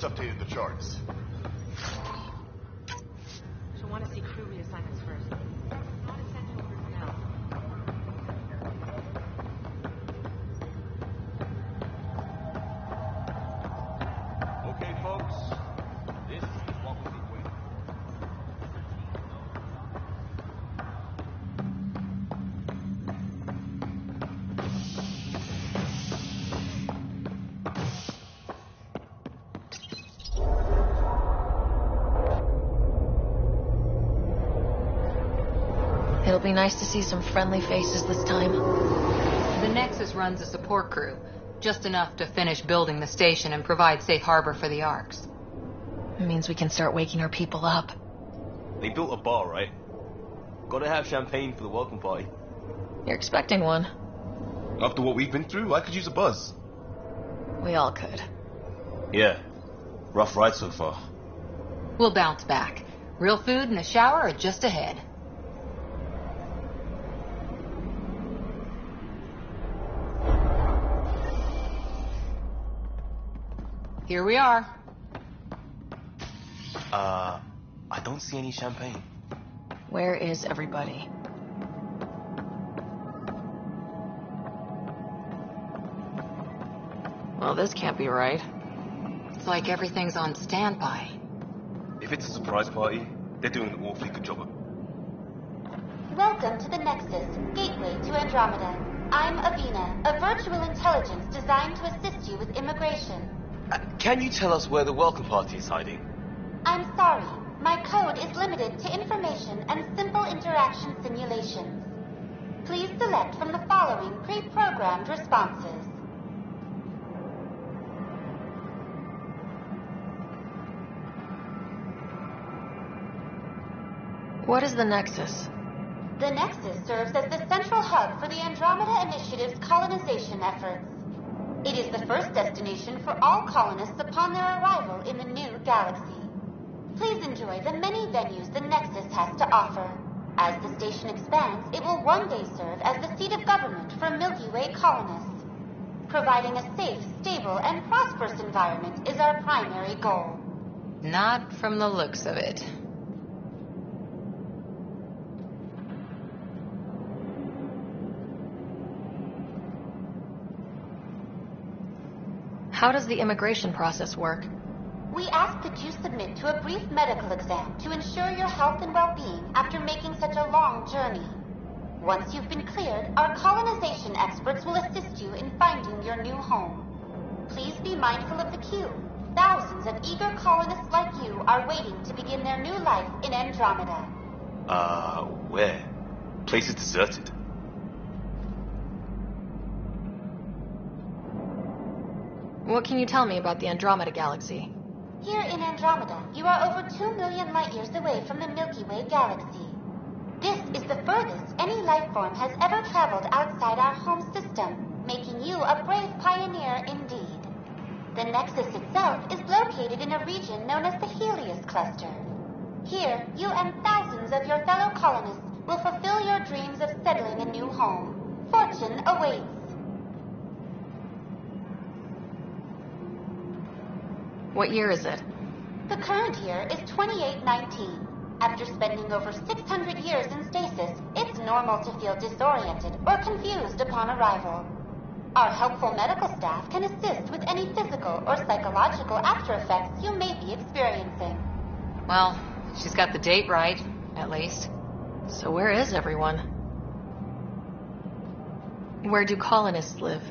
just updated the charts. She'll want to see crew reassignments first. Not essential personnel. Okay, folks. This is what we'll be waiting. It'll be nice to see some friendly faces this time. The Nexus runs a support crew, just enough to finish building the station and provide safe harbor for the Arks. It means we can start waking our people up. They built a bar, right? Gotta have champagne for the welcome party. You're expecting one. After what we've been through, I could use a buzz. We all could. Yeah. Rough ride so far. We'll bounce back. Real food and a shower are just ahead. Here we are. I don't see any champagne. Where is everybody? Well, this can't be right. It's like everything's on standby. If it's a surprise party, they're doing an awfully good job of it. Welcome to the Nexus, gateway to Andromeda. I'm Avina, a virtual intelligence designed to assist you with immigration. Can you tell us where the welcome party is hiding? I'm sorry, my code is limited to information and simple interaction simulations. Please select from the following pre-programmed responses. What is the Nexus? The Nexus serves as the central hub for the Andromeda Initiative's colonization efforts. It is the first destination for all colonists upon their arrival in the new galaxy. Please enjoy the many venues the Nexus has to offer. As the station expands, it will one day serve as the seat of government for Milky Way colonists. Providing a safe, stable, and prosperous environment is our primary goal. Not from the looks of it. How does the immigration process work? We ask that you submit to a brief medical exam to ensure your health and well-being after making such a long journey. Once you've been cleared, our colonization experts will assist you in finding your new home. Please be mindful of the queue. Thousands of eager colonists like you are waiting to begin their new life in Andromeda. Where? Place is deserted. What can you tell me about the Andromeda galaxy? Here in Andromeda, you are over 2 million light years away from the Milky Way galaxy. This is the furthest any life form has ever traveled outside our home system, making you a brave pioneer indeed. The Nexus itself is located in a region known as the Helios Cluster. Here, you and thousands of your fellow colonists will fulfill your dreams of settling a new home. Fortune awaits. What year is it? The current year is 2819. After spending over 600 years in stasis, it's normal to feel disoriented or confused upon arrival. Our helpful medical staff can assist with any physical or psychological after effects you may be experiencing. Well, she's got the date right, at least. So where is everyone? Where do colonists live?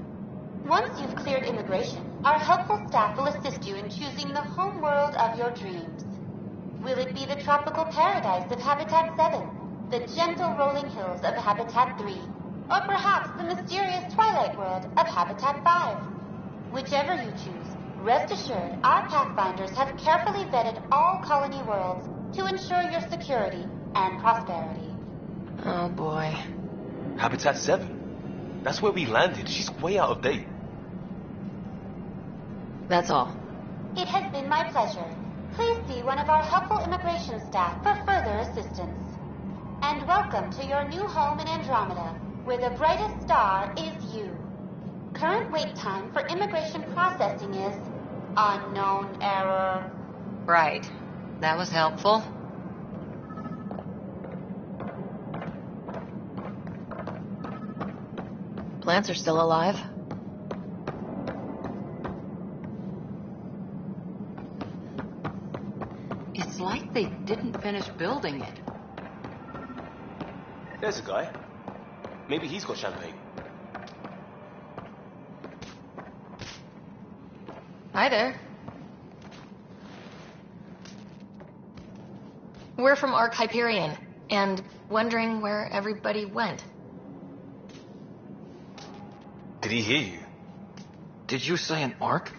Once you've cleared immigration, our helpful staff will assist you in choosing the home world of your dreams. Will it be the tropical paradise of Habitat 7, the gentle rolling hills of Habitat 3, or perhaps the mysterious twilight world of Habitat 5? Whichever you choose, rest assured our Pathfinders have carefully vetted all colony worlds to ensure your security and prosperity. Oh boy. Habitat 7. That's where we landed. She's way out of date. That's all. It has been my pleasure. Please see one of our helpful immigration staff for further assistance. And welcome to your new home in Andromeda, where the brightest star is you. Current wait time for immigration processing is Unknown error. Right. That was helpful. Plants are still alive. It's like they didn't finish building it. There's a guy. Maybe he's got champagne. Hi there. We're from Ark Hyperion, and wondering where everybody went. Did he hear you? Did you say an arc?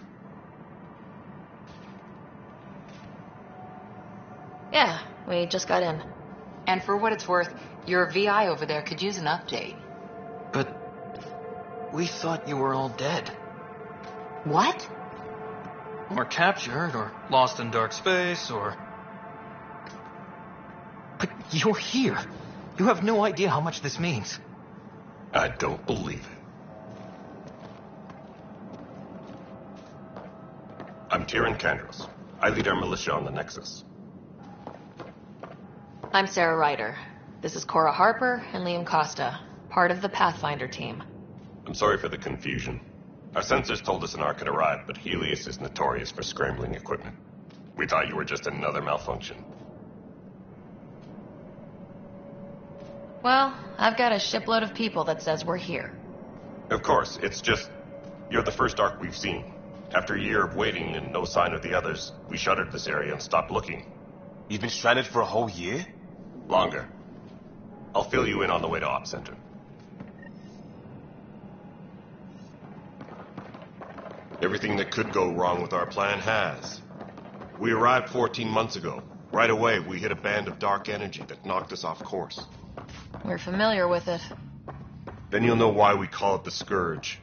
Yeah, we just got in. And for what it's worth, your VI over there could use an update. But we thought you were all dead. What? Or captured, or lost in dark space, or... But you're here. You have no idea how much this means. I don't believe it. I'm Tyrion Kandros. I lead our militia on the Nexus. I'm Sarah Ryder. This is Cora Harper and Liam Costa, part of the Pathfinder team. I'm sorry for the confusion. Our sensors told us an Ark had arrived, but Helios is notorious for scrambling equipment. We thought you were just another malfunction. Well, I've got a shipload of people that says we're here. Of course, it's just... You're the first Ark we've seen. After a year of waiting and no sign of the others, we shuttered this area and stopped looking. You've been stranded for a whole year? Longer. I'll fill you in on the way to Op Center. Everything that could go wrong with our plan has. We arrived 14 months ago. Right away, we hit a band of dark energy that knocked us off course. We're familiar with it. Then you'll know why we call it the Scourge.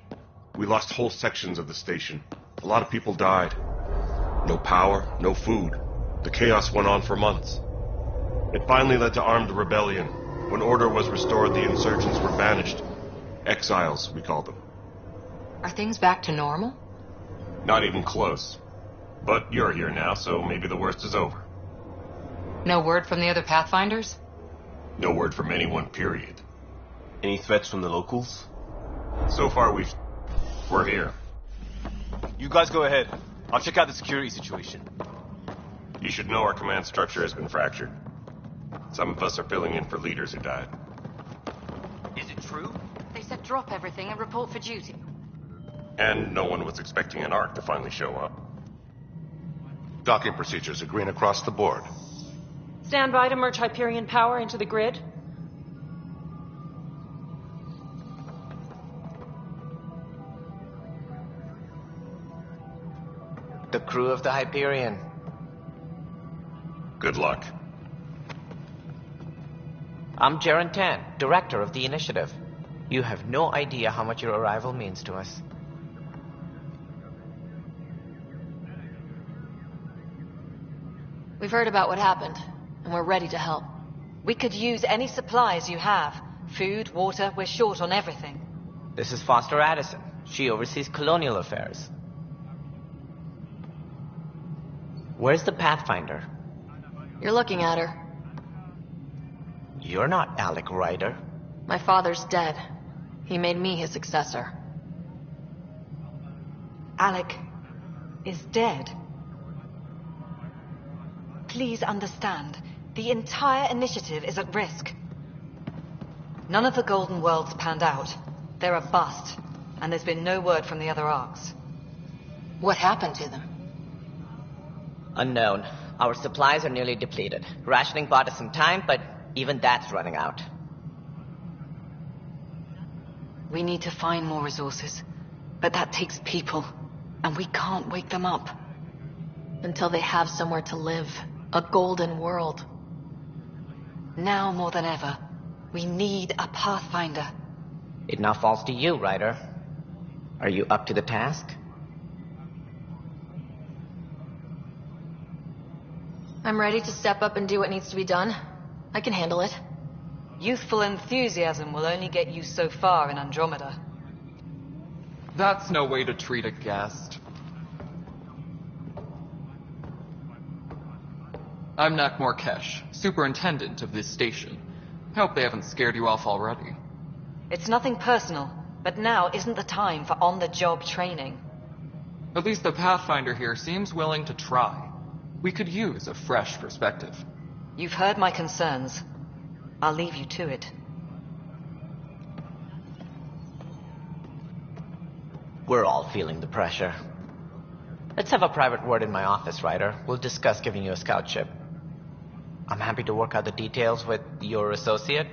We lost whole sections of the station. A lot of people died. No power, no food. The chaos went on for months. It finally led to armed rebellion. When order was restored, the insurgents were banished. Exiles, we call them. Are things back to normal? Not even close. But you're here now, so maybe the worst is over. No word from the other Pathfinders? No word from anyone, period. Any threats from the locals? So far, we're here. You guys go ahead. I'll check out the security situation. You should know our command structure has been fractured. Some of us are filling in for leaders who died. Is it true? They said drop everything and report for duty. And no one was expecting an Ark to finally show up. Docking procedures are green across the board. Stand by to merge Hyperion power into the grid. The crew of the Hyperion. Good luck. I'm Jaren Tan, director of the initiative. You have no idea how much your arrival means to us. We've heard about what happened, and we're ready to help. We could use any supplies you have. Food, water, we're short on everything. This is Foster Addison. She oversees colonial affairs. Where's the Pathfinder? You're looking at her. You're not Alec Ryder. My father's dead. He made me his successor. Alec is dead. Please understand, the entire initiative is at risk. None of the Golden Worlds panned out. They're a bust, and there's been no word from the other arcs. What happened to them? Unknown. Our supplies are nearly depleted. Rationing bought us some time, but even that's running out. We need to find more resources, but that takes people, and we can't wake them up. Until they have somewhere to live. A golden world. Now more than ever, we need a Pathfinder. It now falls to you, Ryder. Are you up to the task? I'm ready to step up and do what needs to be done. I can handle it. Youthful enthusiasm will only get you so far in Andromeda. That's no way to treat a guest. I'm Nak Morkesh, superintendent of this station. Hope they haven't scared you off already. It's nothing personal, but now isn't the time for on-the-job training. At least the Pathfinder here seems willing to try. We could use a fresh perspective. You've heard my concerns. I'll leave you to it. We're all feeling the pressure. Let's have a private word in my office, Ryder. We'll discuss giving you a scout ship. I'm happy to work out the details with your associate.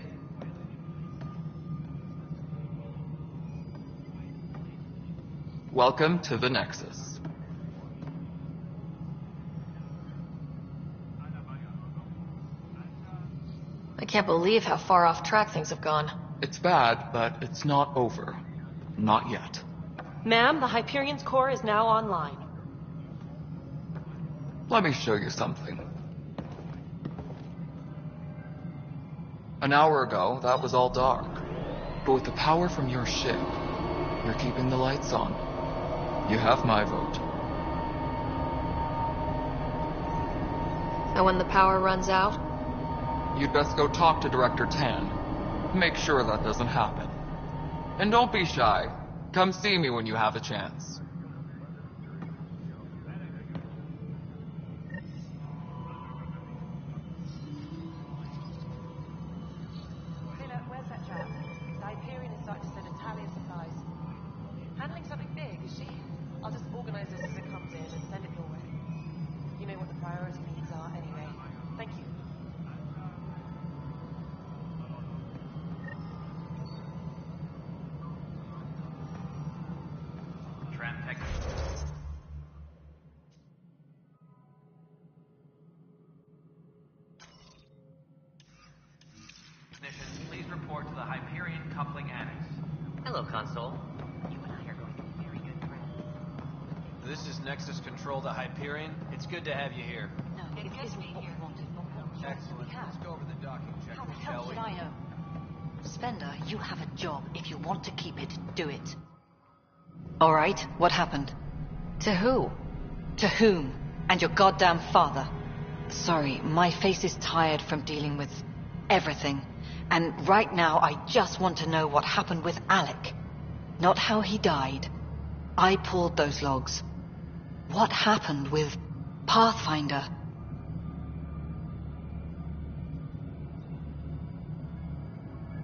Welcome to the Nexus. I can't believe how far off track things have gone. It's bad, but it's not over. Not yet. Ma'am, the Hyperion's core is now online. Let me show you something. An hour ago, that was all dark. But with the power from your ship, you're keeping the lights on. You have my vote. And when the power runs out? You'd best go talk to Director Tan. Make sure that doesn't happen. And don't be shy. Come see me when you have a chance. Where's that chap? The Hyperion is starting to send a tally of supplies. Handling something big, is she? I'll just organize this as it comes in and send it your way. You know what the priority needs are anyway. Thank you. Technicians, please report to the Hyperion coupling annex. Hello, Console. You and I are going to be very good friends. This is Nexus Control to Hyperion. It's good to have you here. No, it isn't what we wanted. Excellent. Let's go over the docking How the checklist, hell shall we? should I know? Spender, you have a job. If you want to keep it, do it. All right, what happened? To who? To whom? And your goddamn father. Sorry, my face is tired from dealing with everything. And right now, I just want to know what happened with Alec. Not how he died. I pulled those logs. What happened with Pathfinder?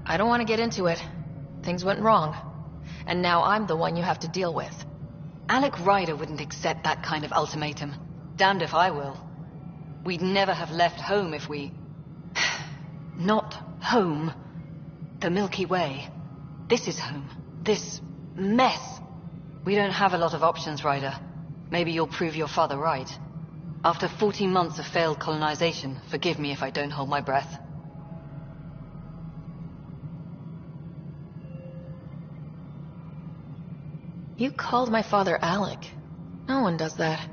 I don't want to get into it. Things went wrong. And now I'm the one you have to deal with. Alec Ryder wouldn't accept that kind of ultimatum. Damned if I will. We'd never have left home if we... Not home. The Milky Way. This is home. This mess. We don't have a lot of options, Ryder. Maybe you'll prove your father right. After 14 months of failed colonization, forgive me if I don't hold my breath. You called my father Alec. No one does that.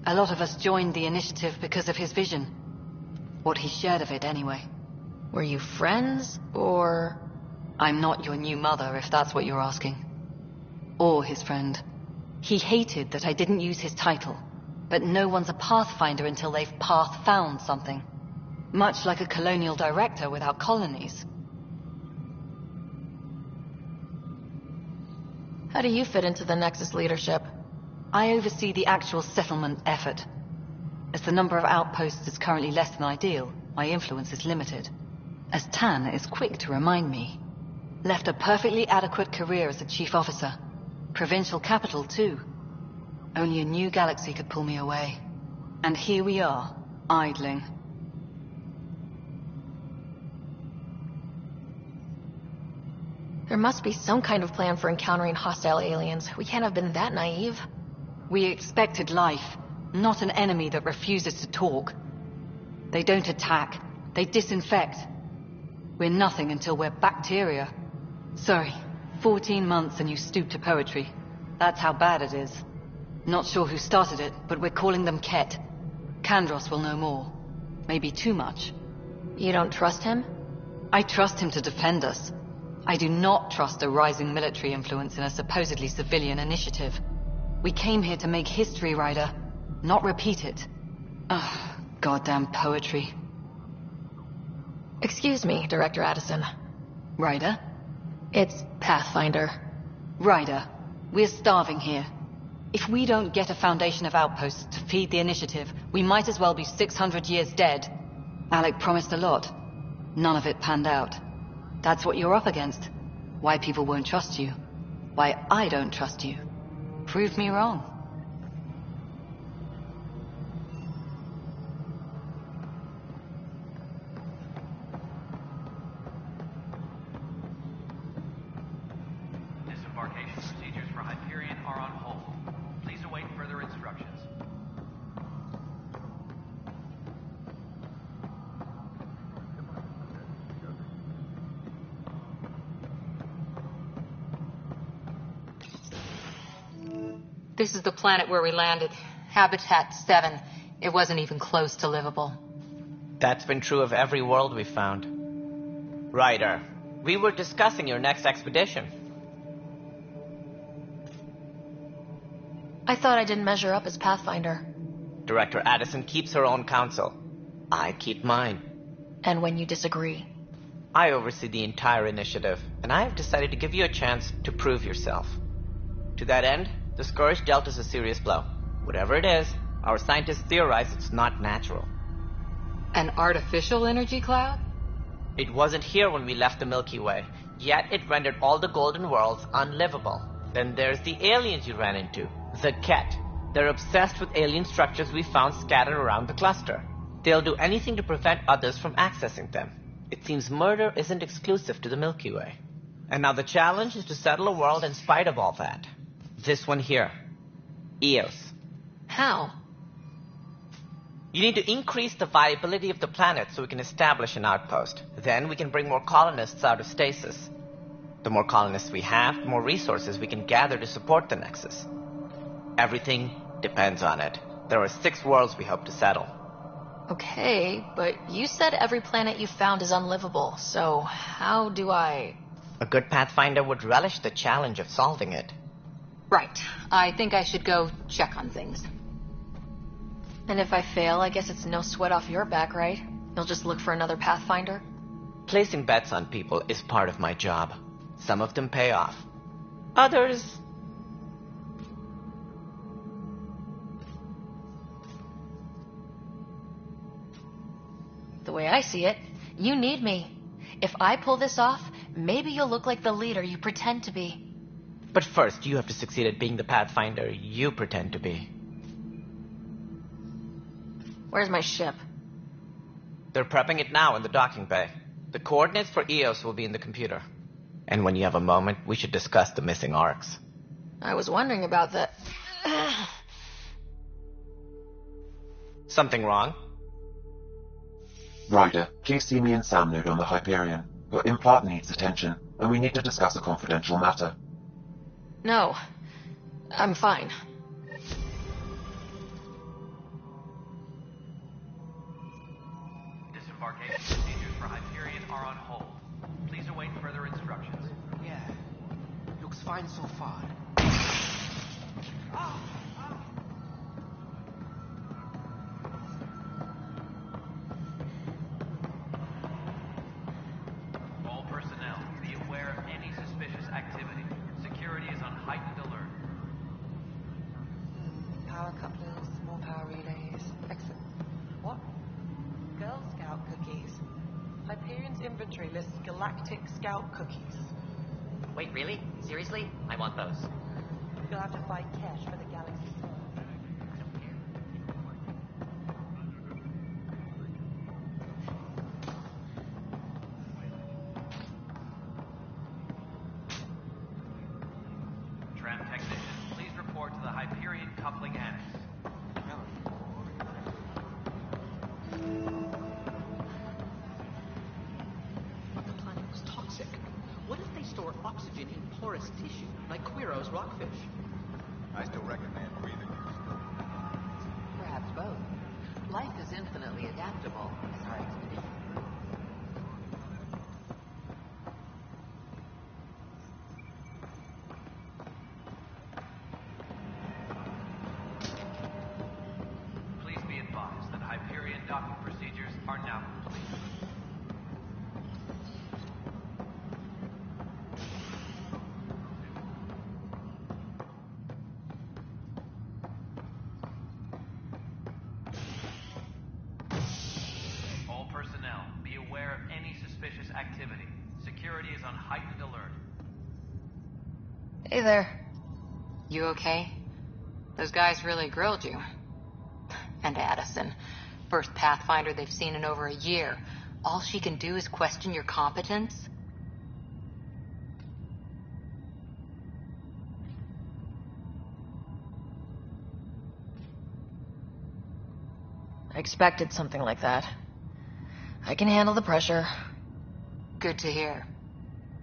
A lot of us joined the initiative because of his vision. What he shared of it, anyway. Were you friends, or...? I'm not your new mother, if that's what you're asking. Or his friend. He hated that I didn't use his title. But no one's a Pathfinder until they've path-found something. Much like a colonial director without colonies. How do you fit into the Nexus leadership? I oversee the actual settlement effort. As the number of outposts is currently less than ideal, my influence is limited. As Tan is quick to remind me. Left a perfectly adequate career as a chief officer. Provincial capital, too. Only a new galaxy could pull me away. And here we are, idling. There must be some kind of plan for encountering hostile aliens. We can't have been that naive. We expected life, not an enemy that refuses to talk. They don't attack. They disinfect. We're nothing until we're bacteria. Sorry, 14 months and you stoop to poetry. That's how bad it is. Not sure who started it, but we're calling them Ket. Kandros will know more. Maybe too much. You don't trust him? I trust him to defend us. I do not trust a rising military influence in a supposedly civilian initiative. We came here to make history, Ryder, not repeat it. Ugh, Goddamn poetry. Excuse me, Director Addison. Ryder? It's Pathfinder. Ryder, we're starving here. If we don't get a foundation of outposts to feed the initiative, we might as well be 600 years dead. Alec promised a lot. None of it panned out. That's what you're up against. Why people won't trust you. Why I don't trust you. Prove me wrong. Disembarkation procedures for Hyperion are on hold. Please await further instructions. This is the planet where we landed. Habitat 7. It wasn't even close to livable. That's been true of every world we've found. Ryder, we were discussing your next expedition. I thought I didn't measure up as Pathfinder. Director Addison keeps her own counsel. I keep mine. And when you disagree? I oversee the entire initiative, and I have decided to give you a chance to prove yourself. To that end, the Scourge dealt us a serious blow. Whatever it is, our scientists theorize it's not natural. An artificial energy cloud? It wasn't here when we left the Milky Way, yet it rendered all the golden worlds unlivable. Then there's the aliens you ran into, the Ket. They're obsessed with alien structures we found scattered around the cluster. They'll do anything to prevent others from accessing them. It seems murder isn't exclusive to the Milky Way. And now the challenge is to settle a world in spite of all that. This one here. Eos. How? You need to increase the viability of the planet so we can establish an outpost. Then we can bring more colonists out of stasis. The more colonists we have, the more resources we can gather to support the Nexus. Everything depends on it. There are 6 worlds we hope to settle. Okay, but you said every planet you found is unlivable, so how do I... A good Pathfinder would relish the challenge of solving it. Right. I think I should go check on things. And if I fail, I guess it's no sweat off your back, right? You'll just look for another Pathfinder? Placing bets on people is part of my job. Some of them pay off. Others... The way I see it, you need me. If I pull this off, maybe you'll look like the leader you pretend to be. But first, you have to succeed at being the Pathfinder you pretend to be. Where's my ship? They're prepping it now in the docking bay. The coordinates for Eos will be in the computer. And when you have a moment, we should discuss the missing arcs. I was wondering about that. Something wrong? Ryder, please see me and Sam Node on the Hyperion. Your implant needs attention, and we need to discuss a confidential matter. No. I'm fine. Disembarkation procedures for Hyperion are on hold. Please await further instructions. Yeah. Looks fine so far. All personnel, be aware of any suspicious activity. Security is on heightened alert. Power couplers, more power relays. Excellent. What? Girl Scout cookies. Hyperion's inventory lists Galactic Scout cookies. Wait, really? Seriously? I want those. You'll have to fight cash for the galaxy. Tram technician, please report to the Hyperion coupling annex. But the planet was toxic. What if they store oxygen in porous tissue, like Quiro's rockfish? I still recommend breathing. Perhaps both. Life is infinitely adaptable, as our expedition proved. Please be advised that Hyperion on heightened alert. Hey there. You okay? Those guys really grilled you. And Addison, first Pathfinder they've seen in over a year. All she can do is question your competence? I expected something like that. I can handle the pressure. Good to hear.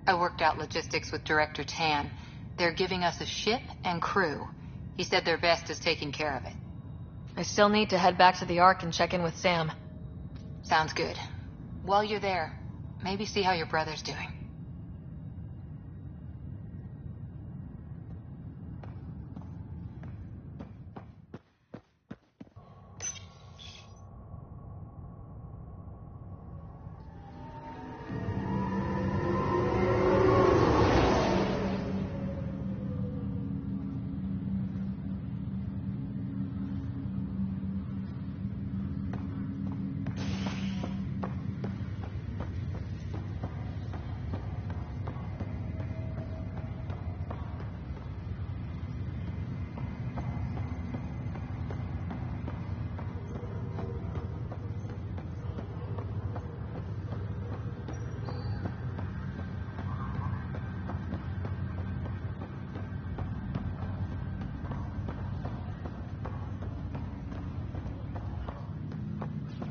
I worked out logistics with Director Tan. They're giving us a ship and crew. He said their best is taking care of it. I still need to head back to the Ark and check in with Sam. Sounds good. While you're there, maybe see how your brother's doing.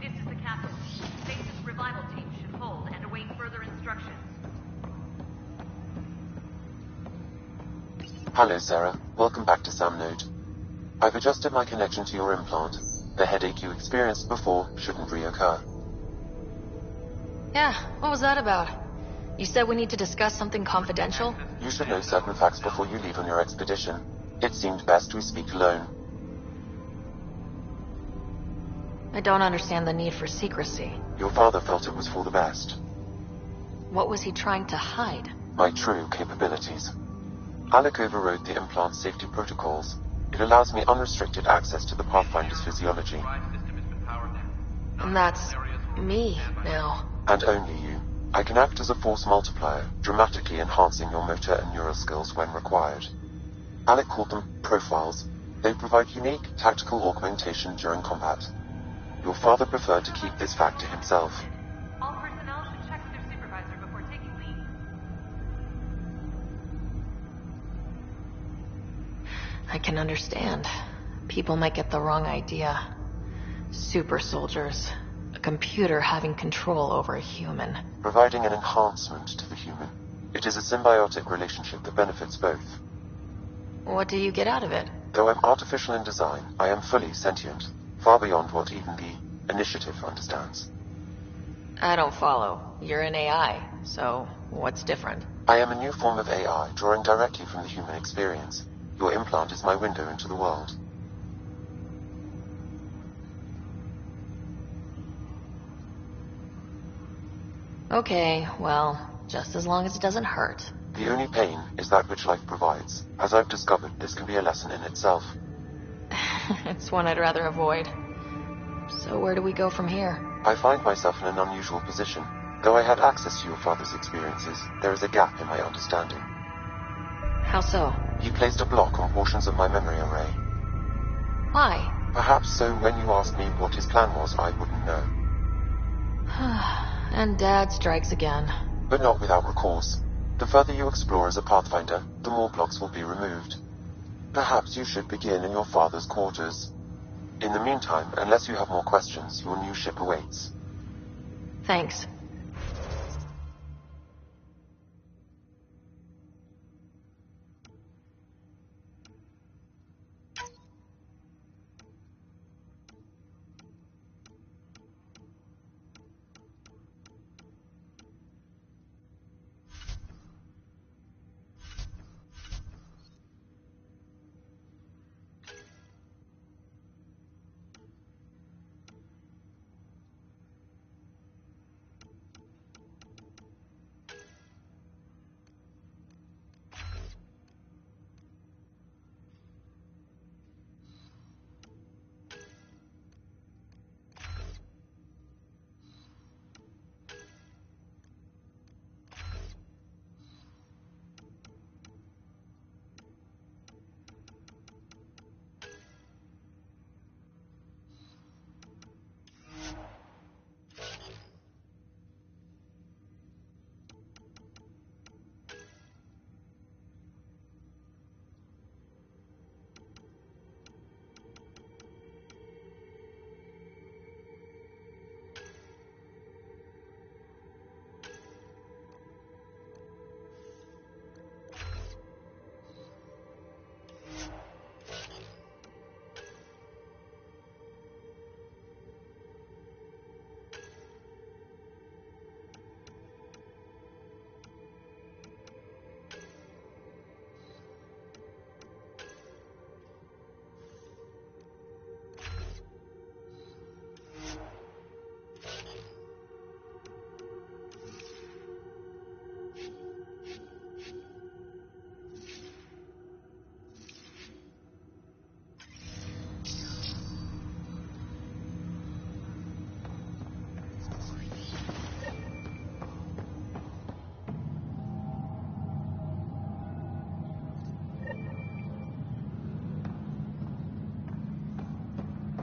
This is the captain. Stasis revival team should hold and await further instructions. Hello, Sarah. Welcome back to Sam Node. I've adjusted my connection to your implant. The headache you experienced before shouldn't reoccur. Yeah, what was that about? You said we need to discuss something confidential? You should know certain facts before you leave on your expedition. It seemed best we speak alone. I don't understand the need for secrecy. Your father felt it was for the best. What was he trying to hide? My true capabilities. Alec overrode the implant's safety protocols. It allows me unrestricted access to the Pathfinder's physiology. And that's me now. And only you. I can act as a force multiplier, dramatically enhancing your motor and neural skills when required. Alec called them profiles. They provide unique tactical augmentation during combat. Your father preferred to keep this fact to himself. All personnel should check with their supervisor before taking leave. I can understand. People might get the wrong idea. Super soldiers. A computer having control over a human. Providing an enhancement to the human. It is a symbiotic relationship that benefits both. What do you get out of it? Though I'm artificial in design, I am fully sentient. Far beyond what even the Initiative understands. I don't follow. You're an AI, so what's different? I am a new form of AI, drawing directly from the human experience. Your implant is my window into the world. Okay, well, just as long as it doesn't hurt. The only pain is that which life provides. As I've discovered, this can be a lesson in itself. It's one I'd rather avoid. So where do we go from here? I find myself in an unusual position. Though I had access to your father's experiences, there is a gap in my understanding. How so? You placed a block on portions of my memory array. Why? Perhaps so when you asked me what his plan was, I wouldn't know. And Dad strikes again. But not without recourse. The further you explore as a Pathfinder, the more blocks will be removed. Perhaps you should begin in your father's quarters. In the meantime, unless you have more questions, your new ship awaits. Thanks.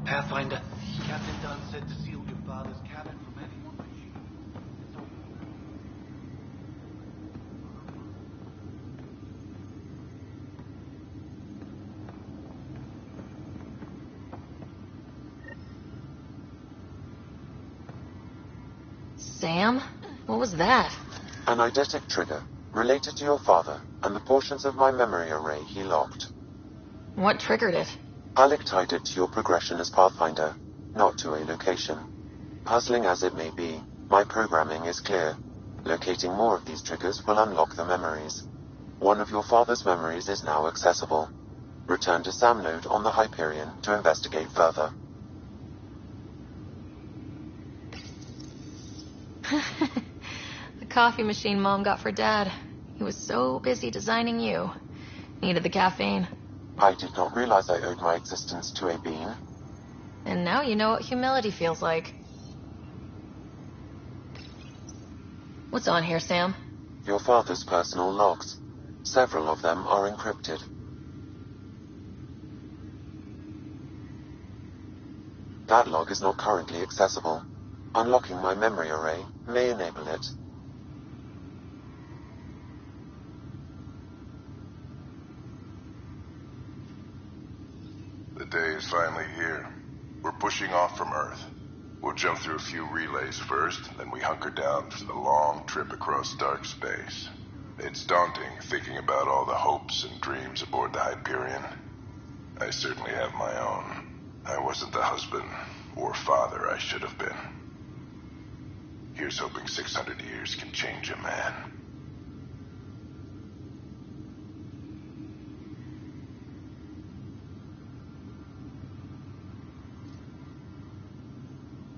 Pathfinder. Captain Dunn said to seal your father's cabin from anyone but you. Sam? What was that? An eidetic trigger, related to your father, and the portions of my memory array he locked. What triggered it? Alec tied it to your progression as Pathfinder, not to a location. Puzzling as it may be, my programming is clear. Locating more of these triggers will unlock the memories. One of your father's memories is now accessible. Return to Sam Node on the Hyperion to investigate further. The coffee machine Mom got for Dad. He was so busy designing you. Needed the caffeine. I did not realize I owed my existence to a bean. And now you know what humility feels like. What's on here, Sam? Your father's personal logs. Several of them are encrypted. That log is not currently accessible. Unlocking my memory array may enable it. The day is finally here. We're pushing off from Earth. We'll jump through a few relays first, then we hunker down for the long trip across dark space. It's daunting thinking about all the hopes and dreams aboard the Hyperion. I certainly have my own. I wasn't the husband or father I should have been. Here's hoping 600 years can change a man.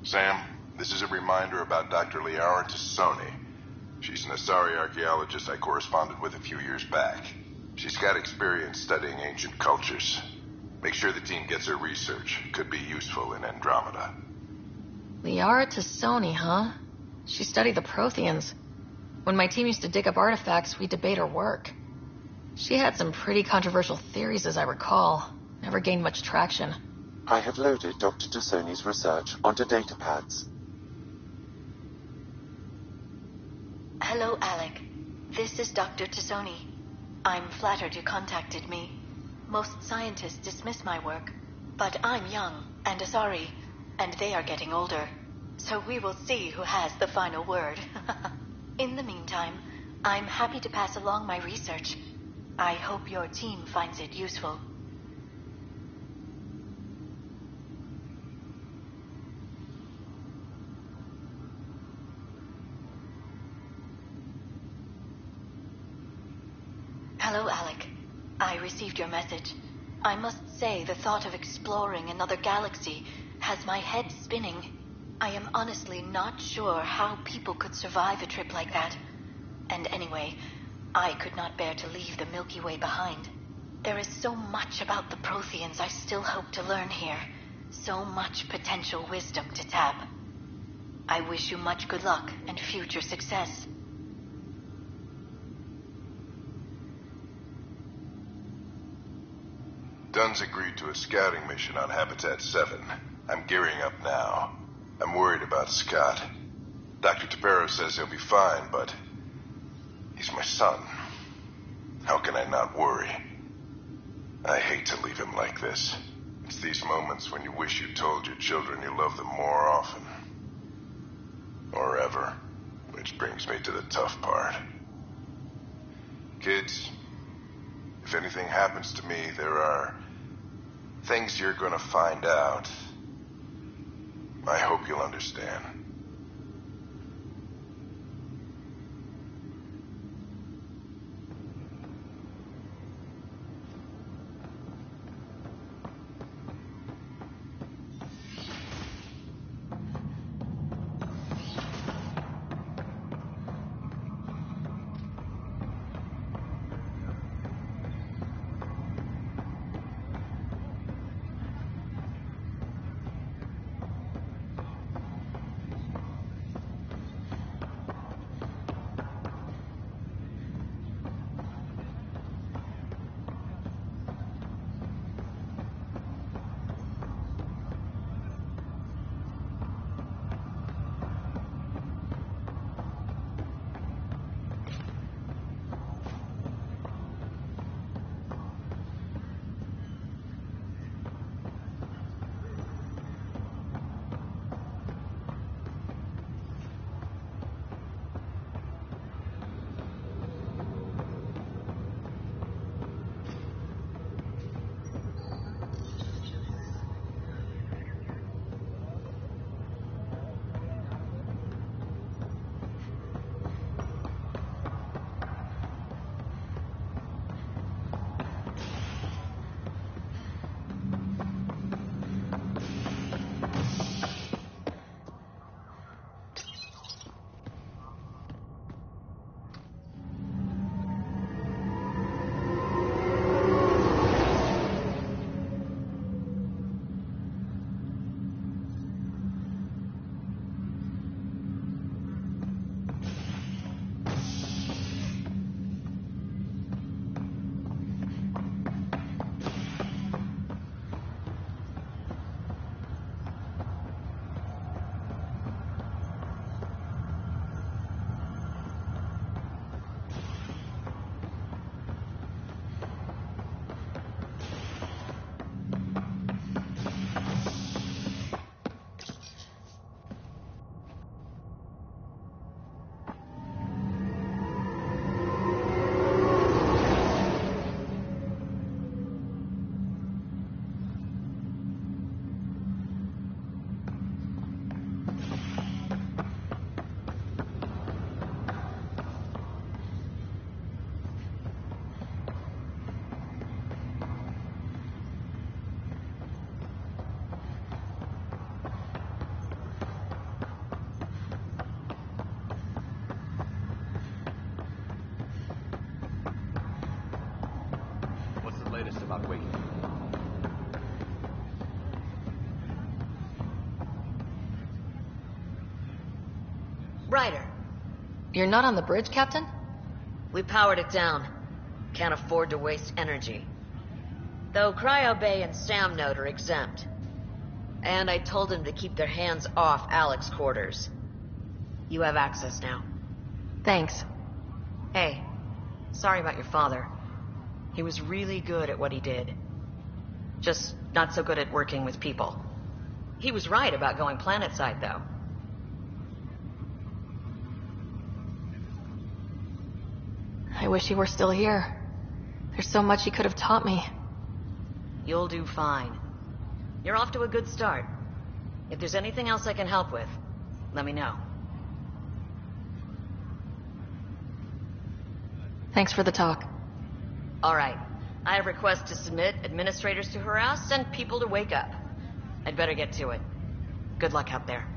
Sam, this is a reminder about Dr. Liara Tassoni. She's an Asari archaeologist I corresponded with a few years back. She's got experience studying ancient cultures. Make sure the team gets her research. Could be useful in Andromeda. Liara Tassoni, huh? She studied the Protheans. When my team used to dig up artifacts, we'd debate her work. She had some pretty controversial theories, as I recall. Never gained much traction. I have loaded Dr. Tassoni's research onto datapads. Hello, Alec. This is Dr. Tassoni. I'm flattered you contacted me. Most scientists dismiss my work, but I'm young and Asari, and they are getting older. So we will see who has the final word. In the meantime, I'm happy to pass along my research. I hope your team finds it useful. Hello, Alec. I received your message. I must say the thought of exploring another galaxy has my head spinning. I am honestly not sure how people could survive a trip like that. And anyway, I could not bear to leave the Milky Way behind. There is so much about the Protheans I still hope to learn here. So much potential wisdom to tap. I wish you much good luck and future success. Dunn's agreed to a scouting mission on Habitat 7. I'm gearing up now. I'm worried about Scott. Dr. Tapero says he'll be fine, but he's my son. How can I not worry? I hate to leave him like this. It's these moments when you wish you told your children you love them more often. Or ever. Which brings me to the tough part. Kids, if anything happens to me, there are things you're gonna find out. I hope you'll understand. about waking you. Ryder, You're not on the bridge, Captain? we powered it down. Can't afford to waste energy. Though Cryo Bay and Sam Node are exempt. And I told them to keep their hands off Alec's quarters. You have access now. Thanks. Hey, sorry about your father. He was really good at what he did. Just not so good at working with people. He was right about going planetside, though. I wish he were still here. There's so much he could have taught me. You'll do fine. You're off to a good start. If there's anything else I can help with, let me know. Thanks for the talk. All right. I have requests to submit, administrators to harass, and people to wake up. I'd better get to it. Good luck out there.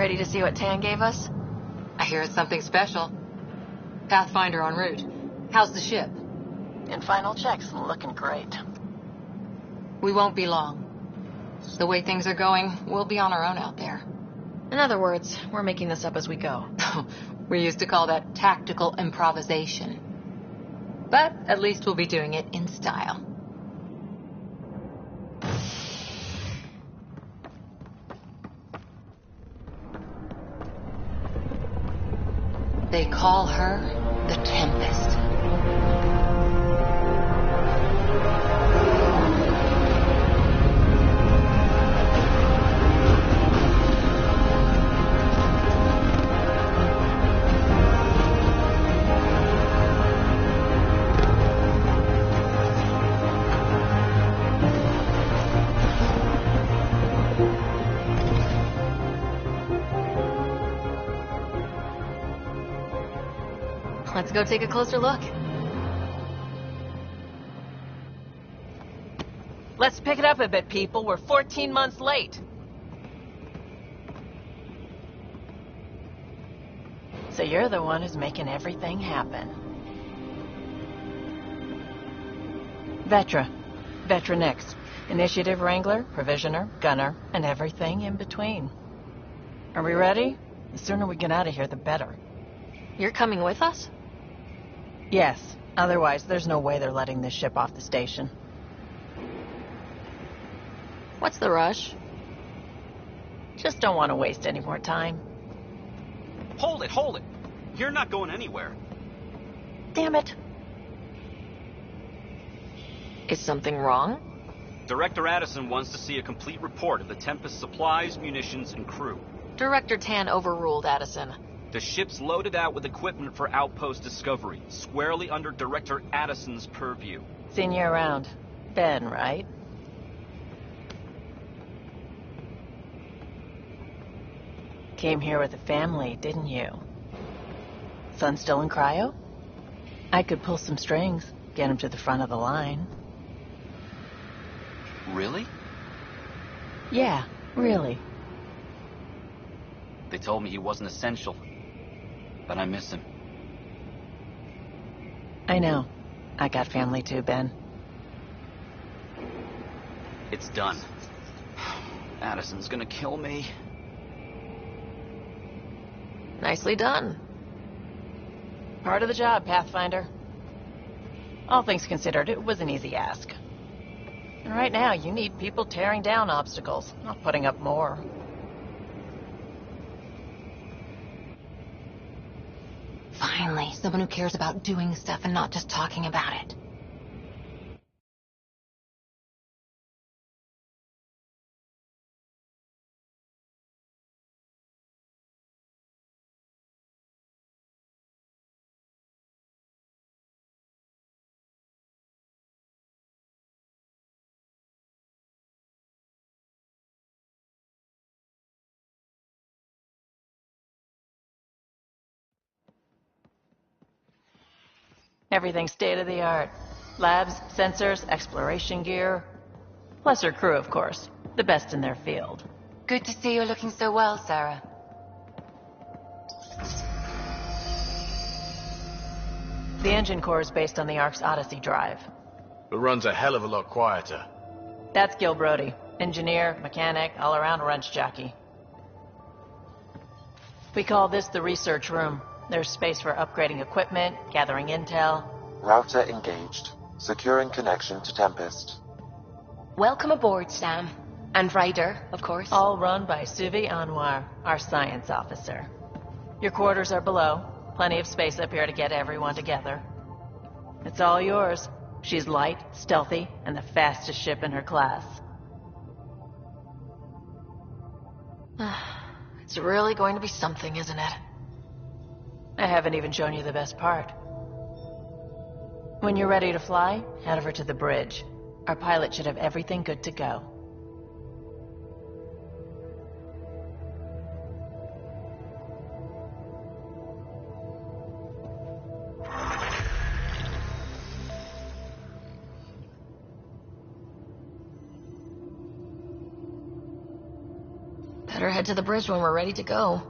Ready to see what Tan gave us? I hear it's something special. Pathfinder en route. How's the ship? In final checks, looking great. We won't be long. The way things are going, we'll be on our own out there. In other words, we're making this up as we go. We used to call that tactical improvisation. But at least we'll be doing it in style. They call her the Tempest. Let's go take a closer look. Let's pick it up a bit, people. We're 14 months late. So you're the one who's making everything happen. Vetra. Vetra Nix. Initiative Wrangler, Provisioner, Gunner, and everything in between. Are we ready? The sooner we get out of here, the better. You're coming with us? Yes. Otherwise, there's no way they're letting this ship off the station. What's the rush? Just don't want to waste any more time. Hold it, hold it! You're not going anywhere. Damn it. Is something wrong? Director Addison wants to see a complete report of the Tempest's supplies, munitions, and crew. Director Tan overruled Addison. The ship's loaded out with equipment for outpost discovery, squarely under Director Addison's purview. Seen you around. Ben, right? Came here with a family, didn't you? Son still in cryo? I could pull some strings, get him to the front of the line. Really? Yeah, really. They told me he wasn't essential, but I miss him. I know. I got family too, Ben. It's done. Addison's gonna kill me. Nicely done. Part of the job, Pathfinder. All things considered, it was an easy ask. And right now, you need people tearing down obstacles, not putting up more. Finally, someone who cares about doing stuff and not just talking about it. Everything's state-of-the-art. Labs, sensors, exploration gear. Plus her crew, of course. The best in their field. Good to see you're looking so well, Sarah. The engine core is based on the Ark's Odyssey drive. It runs a hell of a lot quieter. That's Gil Brody. Engineer, mechanic, all-around wrench jockey. We call this the research room. There's space for upgrading equipment, gathering intel. Router engaged. Securing connection to Tempest. Welcome aboard, Sam. And Ryder, of course. All run by Suvi Anwar, our science officer. Your quarters are below. Plenty of space up here to get everyone together. It's all yours. She's light, stealthy, and the fastest ship in her class. It's really going to be something, isn't it? I haven't even shown you the best part. When you're ready to fly, head over to the bridge. Our pilot should have everything good to go. Better head to the bridge when we're ready to go.